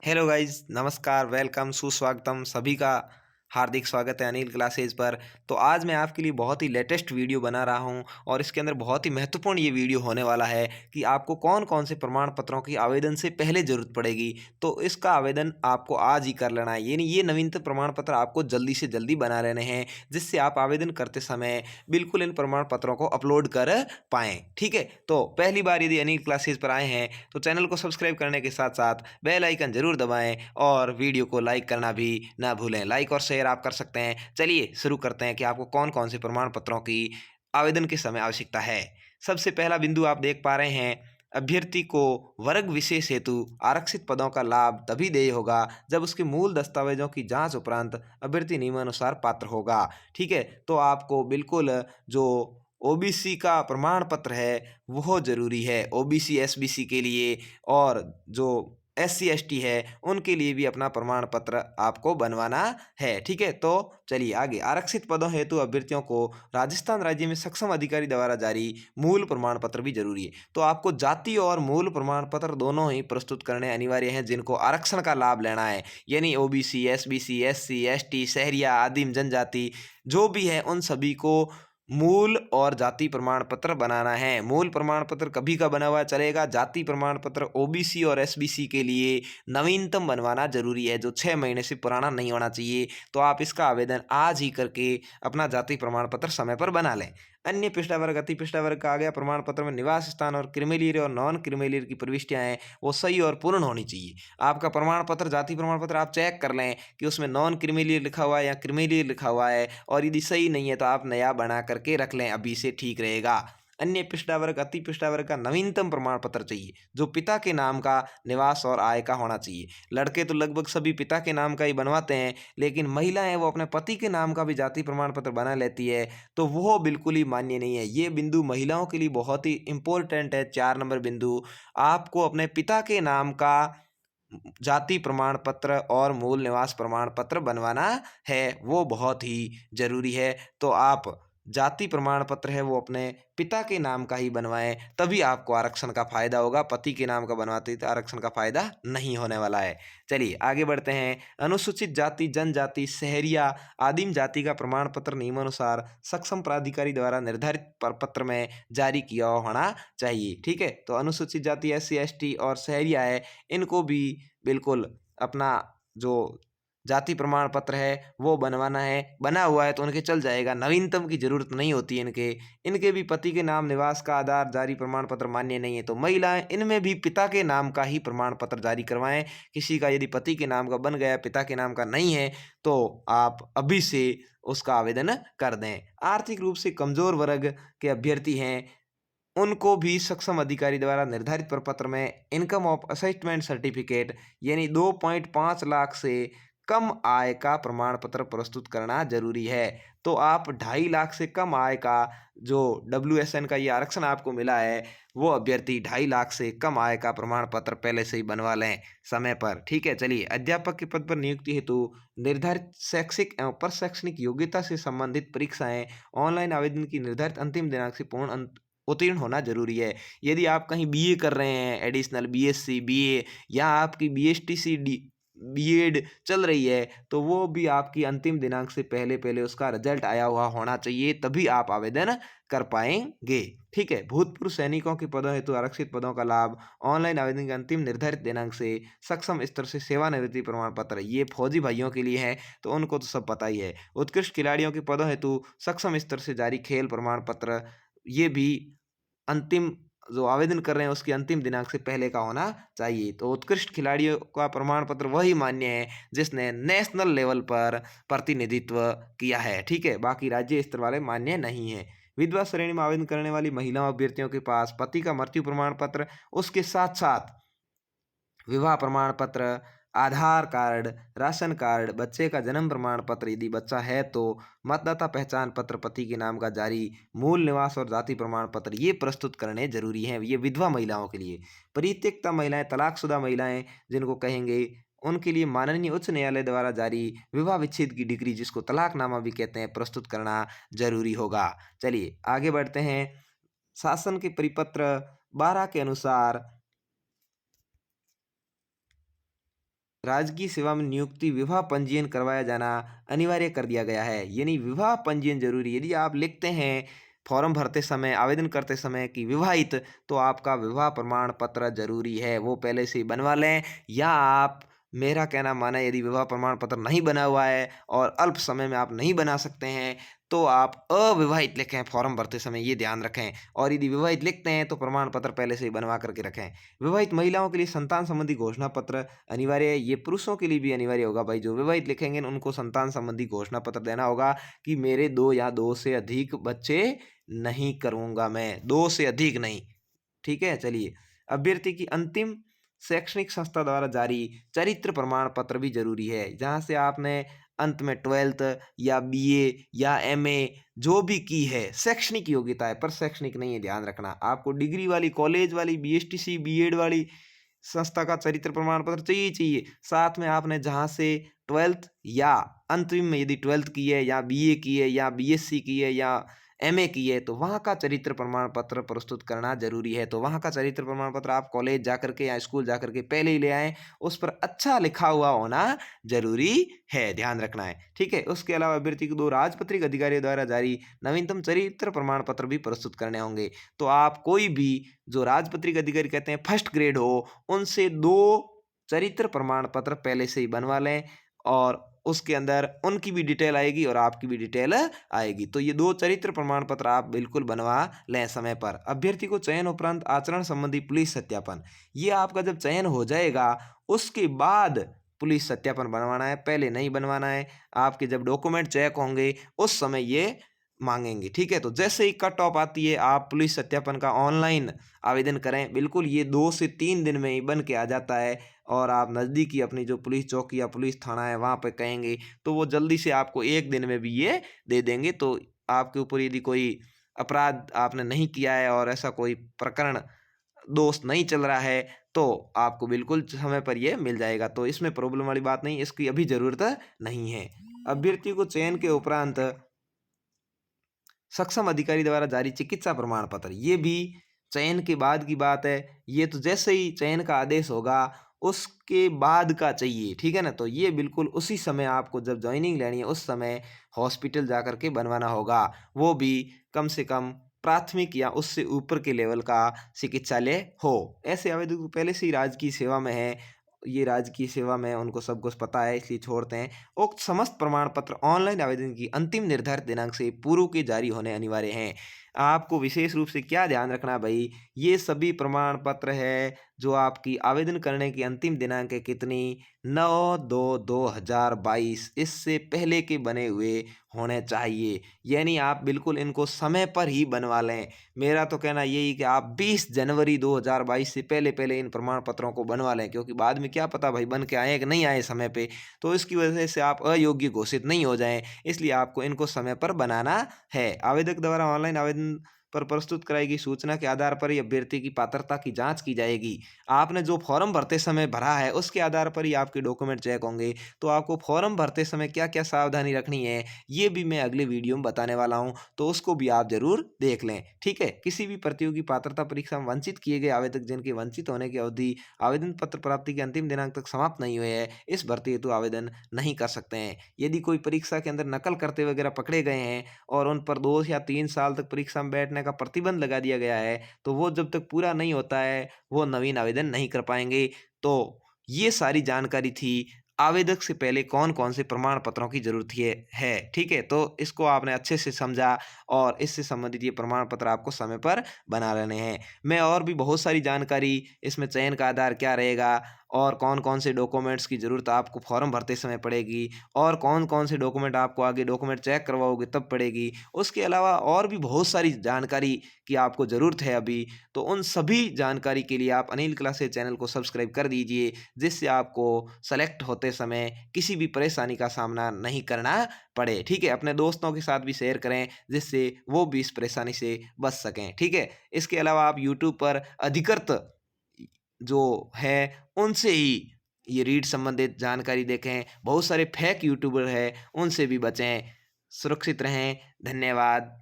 Hello guys, नमस्कार, welcome, सुस्वागतम सभी का हार्दिक स्वागत है अनिल क्लासेज पर। तो आज मैं आपके लिए बहुत ही लेटेस्ट वीडियो बना रहा हूं और इसके अंदर बहुत ही महत्वपूर्ण ये वीडियो होने वाला है कि आपको कौन कौन से प्रमाण पत्रों की आवेदन से पहले ज़रूरत पड़ेगी। तो इसका आवेदन आपको आज ही कर लेना है, यानी ये नवीनतम प्रमाण पत्र आपको जल्दी से जल्दी बना लेने हैं, जिससे आप आवेदन करते समय बिल्कुल इन प्रमाण पत्रों को अपलोड कर पाएँ। ठीक है, तो पहली बार यदि अनिल क्लासेज पर आए हैं तो चैनल को सब्सक्राइब करने के साथ साथ बेल आइकन जरूर दबाएं और वीडियो को लाइक करना भी ना भूलें। लाइक और शेयर आप कर सकते हैं। चलिए शुरू करते हैं कि आपको कौन कौन से प्रमाण पत्रों की आवेदन के समय आवश्यकता है। सबसे पहला बिंदु आप देख पा रहे हैं, अभ्यर्थी को वर्ग विशेष हेतु आरक्षित पदों का लाभ तभी देय होगा जब उसके मूल दस्तावेजों की जांच उपरांत अभ्यर्थी नियमानुसार पात्र होगा। ठीक है, तो आपको बिल्कुल जो ओबीसी का प्रमाण पत्र है वो ज़रूरी है ओबीसी एसबीसी के लिए, और जो एससी एसटी है उनके लिए भी अपना प्रमाण पत्र आपको बनवाना है। ठीक है, तो चलिए आगे। आरक्षित पदों हेतु अभ्यर्थियों को राजस्थान राज्य में सक्षम अधिकारी द्वारा जारी मूल प्रमाण पत्र भी जरूरी है। तो आपको जाति और मूल प्रमाण पत्र दोनों ही प्रस्तुत करने अनिवार्य हैं जिनको आरक्षण का लाभ लेना है, यानी ओबीसी एसबीसी एससी एसटी शहरिया आदिम जनजाति जो भी है उन सभी को मूल और जाति प्रमाण पत्र बनाना है। मूल प्रमाण पत्र कभी का बना हुआ चलेगा, जाति प्रमाण पत्र ओबीसी और एसबीसी के लिए नवीनतम बनवाना जरूरी है, जो 6 महीने से पुराना नहीं होना चाहिए। तो आप इसका आवेदन आज ही करके अपना जाति प्रमाण पत्र समय पर बना लें। अन्य पिछड़ा वर्ग अति पिछड़ा वर्ग का आ गया, प्रमाण पत्र में निवास स्थान और क्रिमिलियर और नॉन क्रिमिलियर की प्रविष्टियां हैं वो सही और पूर्ण होनी चाहिए। आपका प्रमाण पत्र जाति प्रमाण पत्र आप चेक कर लें कि उसमें नॉन क्रिमिलियर लिखा हुआ है या क्रिमिलियर लिखा हुआ है, और यदि सही नहीं है तो आप नया बना करके रख लें, अभी से ठीक रहेगा। अन्य पिछड़ा वर्ग अति पिछड़ा वर्ग का नवीनतम प्रमाण पत्र चाहिए जो पिता के नाम का, निवास और आय का होना चाहिए। लड़के तो लगभग सभी पिता के नाम का ही बनवाते हैं, लेकिन महिलाएं वो अपने पति के नाम का भी जाति प्रमाण पत्र बना लेती है, तो वो बिल्कुल ही मान्य नहीं है। ये बिंदु महिलाओं के लिए बहुत ही इंपॉर्टेंट है। 4 नंबर बिंदु, आपको अपने पिता के नाम का जाति प्रमाण पत्र और मूल निवास प्रमाण पत्र बनवाना है, वो बहुत ही जरूरी है। तो आप जाति प्रमाण पत्र है वो अपने पिता के नाम का ही बनवाएं, तभी आपको आरक्षण का फायदा होगा। पति के नाम का बनवाते तो आरक्षण का फायदा नहीं होने वाला है। चलिए आगे बढ़ते हैं। अनुसूचित जाति जनजाति शहरिया आदिम जाति का प्रमाण पत्र नियमानुसार सक्षम प्राधिकारी द्वारा निर्धारित प्रपत्र में जारी किया होना चाहिए। ठीक है, तो अनुसूचित जाति एससी एसटी और शहरिया है, इनको भी बिल्कुल अपना जो जाति प्रमाण पत्र है वो बनवाना है। बना हुआ है तो उनके चल जाएगा, नवीनतम की जरूरत नहीं होती है इनके। इनके भी पति के नाम, निवास का आधार, जारी प्रमाण पत्र मान्य नहीं है। तो महिलाएं इनमें भी पिता के नाम का ही प्रमाण पत्र जारी करवाएं। किसी का यदि पति के नाम का बन गया, पिता के नाम का नहीं है, तो आप अभी से उसका आवेदन कर दें। आर्थिक रूप से कमजोर वर्ग के अभ्यर्थी हैं, उनको भी सक्षम अधिकारी द्वारा निर्धारित प्रपत्र में इनकम ऑफ असेसमेंट सर्टिफिकेट यानी 2.5 लाख से कम आय का प्रमाण पत्र प्रस्तुत करना जरूरी है। तो आप 2.5 लाख से कम आय का जो WSN का ये आरक्षण आपको मिला है, वो अभ्यर्थी 2.5 लाख से कम आय का प्रमाण पत्र पहले से ही बनवा लें समय पर। ठीक है, चलिए। अध्यापक के पद पर नियुक्ति हेतु निर्धारित शैक्षिक एवं प्रशैक्षणिक योग्यता से संबंधित परीक्षाएं ऑनलाइन आवेदन की निर्धारित अंतिम दिनांक से पूर्ण उत्तीर्ण होना जरूरी है। यदि आप कहीं बीए कर रहे हैं, एडिशनल बीएससी बीए, या आपकी बीएसटीसी बीएड चल रही है, तो वो भी आपकी अंतिम दिनांक से पहले पहले उसका रिजल्ट आया हुआ होना चाहिए, तभी आप आवेदन कर पाएंगे। ठीक है, भूतपूर्व सैनिकों के पदों हेतु आरक्षित पदों का लाभ ऑनलाइन आवेदन के अंतिम निर्धारित दिनांक से सक्षम स्तर से सेवानिवृत्ति प्रमाण पत्र, ये फौजी भाइयों के लिए है तो उनको तो सब पता ही है। उत्कृष्ट खिलाड़ियों के पदों हेतु सक्षम स्तर से जारी खेल प्रमाण पत्र, ये भी अंतिम जो आवेदन कर रहे हैं उसकी अंतिम दिनांक से पहले का होना चाहिए। तो उत्कृष्ट खिलाड़ियों का प्रमाण पत्र वही मान्य है जिसने नेशनल लेवल पर प्रतिनिधित्व किया है। ठीक है, बाकी राज्य स्तर वाले मान्य नहीं है। विधवा श्रेणी में आवेदन करने वाली महिलाओं अभ्यर्थियों के पास पति का मृत्यु प्रमाण पत्र, उसके साथ साथ विवाह प्रमाण पत्र, आधार कार्ड, राशन कार्ड, बच्चे का जन्म प्रमाण पत्र यदि बच्चा है तो, मतदाता पहचान पत्र पति के नाम का जारी, मूल निवास और जाति प्रमाण पत्र ये प्रस्तुत करने जरूरी हैं। ये विधवा महिलाओं के लिए। परित्यक्ता महिलाएं, तलाकशुदा महिलाएं जिनको कहेंगे, उनके लिए माननीय उच्च न्यायालय द्वारा जारी विवाह विच्छेद की डिग्री, जिसको तलाकनामा भी कहते हैं, प्रस्तुत करना जरूरी होगा। चलिए आगे बढ़ते हैं। शासन के परिपत्र 12 के अनुसार राजकीय सेवा में नियुक्ति विवाह पंजीयन करवाया जाना अनिवार्य कर दिया गया है। यानी विवाह पंजीयन जरूरी। यदि आप लिखते हैं फॉर्म भरते समय, आवेदन करते समय कि विवाहित, तो आपका विवाह प्रमाण पत्र जरूरी है, वो पहले से ही बनवा लें। या आप, मेरा कहना माना, यदि विवाह प्रमाण पत्र नहीं बना हुआ है और अल्प समय में आप नहीं बना सकते हैं, तो आप अविवाहित लिखें फॉर्म भरते समय, ये ध्यान रखें। और यदि विवाहित लिखते हैं तो प्रमाण पत्र पहले से ही बनवा करके रखें। विवाहित महिलाओं के लिए संतान संबंधी घोषणा पत्र अनिवार्य है। ये पुरुषों के लिए भी अनिवार्य होगा भाई। जो विवाहित लिखेंगे उनको संतान संबंधी घोषणा पत्र देना होगा कि मेरे 2 या 2 से अधिक बच्चे नहीं करूँगा मैं, 2 से अधिक नहीं। ठीक है, चलिए। अभ्यर्थी की अंतिम शैक्षणिक संस्था द्वारा जारी चरित्र प्रमाण पत्र भी जरूरी है, जहाँ से आपने अंत में 12th या बीए या एमए जो भी की है, शैक्षणिक योग्यता है, पर शैक्षणिक नहीं है, ध्यान रखना। आपको डिग्री वाली, कॉलेज वाली, बीएसटीसी बीएड वाली संस्था का चरित्र प्रमाण पत्र चाहिए ही चाहिए। साथ में आपने जहाँ से 12th या अंतिम में यदि 12th की है या बीए की है या बीएससी की है या एमए की है, तो वहाँ का चरित्र प्रमाण पत्र प्रस्तुत करना जरूरी है। तो वहाँ का चरित्र प्रमाण पत्र आप कॉलेज जाकर के या स्कूल जाकर के पहले ही ले आएँ। उस पर अच्छा लिखा हुआ होना जरूरी है, ध्यान रखना है। ठीक है, उसके अलावा अभ्यर्थी को 2 राजपत्रित अधिकारियों द्वारा जारी नवीनतम चरित्र प्रमाण पत्र भी प्रस्तुत करने होंगे। तो आप कोई भी, जो राजपत्रित अधिकारी कहते हैं फर्स्ट ग्रेड हो, उनसे 2 चरित्र प्रमाण पत्र पहले से ही बनवा लें, और उसके अंदर उनकी भी डिटेल आएगी और आपकी भी डिटेल आएगी। तो ये 2 चरित्र प्रमाण पत्र आप बिल्कुल बनवा लें समय पर। अभ्यर्थी को चयन उपरांत आचरण संबंधी पुलिस सत्यापन, ये आपका जब चयन हो जाएगा उसके बाद पुलिस सत्यापन बनवाना है, पहले नहीं बनवाना है। आपके जब डॉक्यूमेंट चेक होंगे उस समय ये मांगेंगे। ठीक है, तो जैसे ही कट ऑफ आती है आप पुलिस सत्यापन का ऑनलाइन आवेदन करें। बिल्कुल ये 2 से 3 दिन में ही बन के आ जाता है, और आप नज़दीकी अपनी जो पुलिस चौकी या पुलिस थाना है वहाँ पे कहेंगे तो वो जल्दी से आपको 1 दिन में भी ये दे देंगे। तो आपके ऊपर यदि कोई अपराध आपने नहीं किया है और ऐसा कोई प्रकरण, दोष नहीं चल रहा है, तो आपको बिल्कुल समय पर ये मिल जाएगा। तो इसमें प्रॉब्लम वाली बात नहीं, इसकी अभी ज़रूरत नहीं है। अभ्यर्थी को चयन के उपरांत सक्षम अधिकारी द्वारा जारी चिकित्सा प्रमाण पत्र, ये भी चयन के बाद की बात है। ये तो जैसे ही चयन का आदेश होगा उसके बाद का चाहिए, ठीक है ना। तो ये बिल्कुल उसी समय आपको जब ज्वाइनिंग लेनी है उस समय हॉस्पिटल जाकर के बनवाना होगा। वो भी कम से कम प्राथमिक या उससे ऊपर के लेवल का चिकित्सालय हो। ऐसे आवेदक को पहले से ही राजकीय सेवा में है, ये राजकीय सेवा में उनको सब कुछ पता है, इसलिए छोड़ते हैं। उक्त समस्त प्रमाण पत्र ऑनलाइन आवेदन की अंतिम निर्धारित दिनांक से पूर्व के जारी होने अनिवार्य हैं। आपको विशेष रूप से क्या ध्यान रखना है भाई, ये सभी प्रमाण पत्र है जो आपकी आवेदन करने की अंतिम दिनांक है कितनी, 9/2/2022, इससे पहले के बने हुए होने चाहिए। यानी आप बिल्कुल इनको समय पर ही बनवा लें। मेरा तो कहना यही कि आप 20 जनवरी 2022 से पहले पहले इन प्रमाण पत्रों को बनवा लें, क्योंकि बाद में क्या पता भाई बन के आए कि नहीं आए समय पे, तो इसकी वजह से आप अयोग्य घोषित नहीं हो जाएं। इसलिए आपको इनको समय पर बनाना है। आवेदक द्वारा ऑनलाइन आवेदन पर प्रस्तुत कराई गई सूचना के आधार पर ही अभ्यर्थी की पात्रता की जांच की जाएगी। आपने जो फॉर्म भरते समय भरा है उसके आधार पर ही आपके डॉक्यूमेंट चेक होंगे। तो आपको फॉर्म भरते समय क्या क्या सावधानी रखनी है ये भी मैं अगले वीडियो में बताने वाला हूँ, तो उसको भी आप जरूर देख लें। ठीक है, किसी भी प्रतियोगी पात्रता परीक्षा में वंचित किए गए आवेदक जिनके वंचित होने की अवधि आवेदन पत्र प्राप्ति के अंतिम दिनांक तक समाप्त नहीं हुए है, इस भर्ती हेतु आवेदन नहीं कर सकते हैं। यदि कोई परीक्षा के अंदर नकल करते वगैरह पकड़े गए हैं और उन पर 2 या 3 साल तक परीक्षा में बैठने का प्रतिबंध लगा दिया गया है, तो वो जब तक पूरा नहीं होता है वो नवीन आवेदन नहीं कर पाएंगे। तो ये सारी जानकारी थी आवेदक से पहले कौन कौन से प्रमाण पत्रों की जरूरत है। ठीक है, तो इसको आपने अच्छे से समझा और इससे संबंधित ये प्रमाण पत्र आपको समय पर बना लेने हैं। मैं और भी बहुत सारी जानकारी, इसमें चयन का आधार क्या रहेगा और कौन कौन से डॉक्यूमेंट्स की ज़रूरत आपको फॉर्म भरते समय पड़ेगी और कौन कौन से डॉक्यूमेंट आपको आगे डॉक्यूमेंट चेक करवाओगे तब पड़ेगी, उसके अलावा और भी बहुत सारी जानकारी की आपको ज़रूरत है अभी। तो उन सभी जानकारी के लिए आप अनिल क्लासेस चैनल को सब्सक्राइब कर दीजिए, जिससे आपको सेलेक्ट होते समय किसी भी परेशानी का सामना नहीं करना पड़े। ठीक है, अपने दोस्तों के साथ भी शेयर करें जिससे वो भी इस परेशानी से बच सकें। ठीक है, इसके अलावा आप यूट्यूब पर अधिकृत जो है उनसे ही ये रीड संबंधित जानकारी देखें। बहुत सारे फेक यूट्यूबर हैं, उनसे भी बचें। सुरक्षित रहें। धन्यवाद।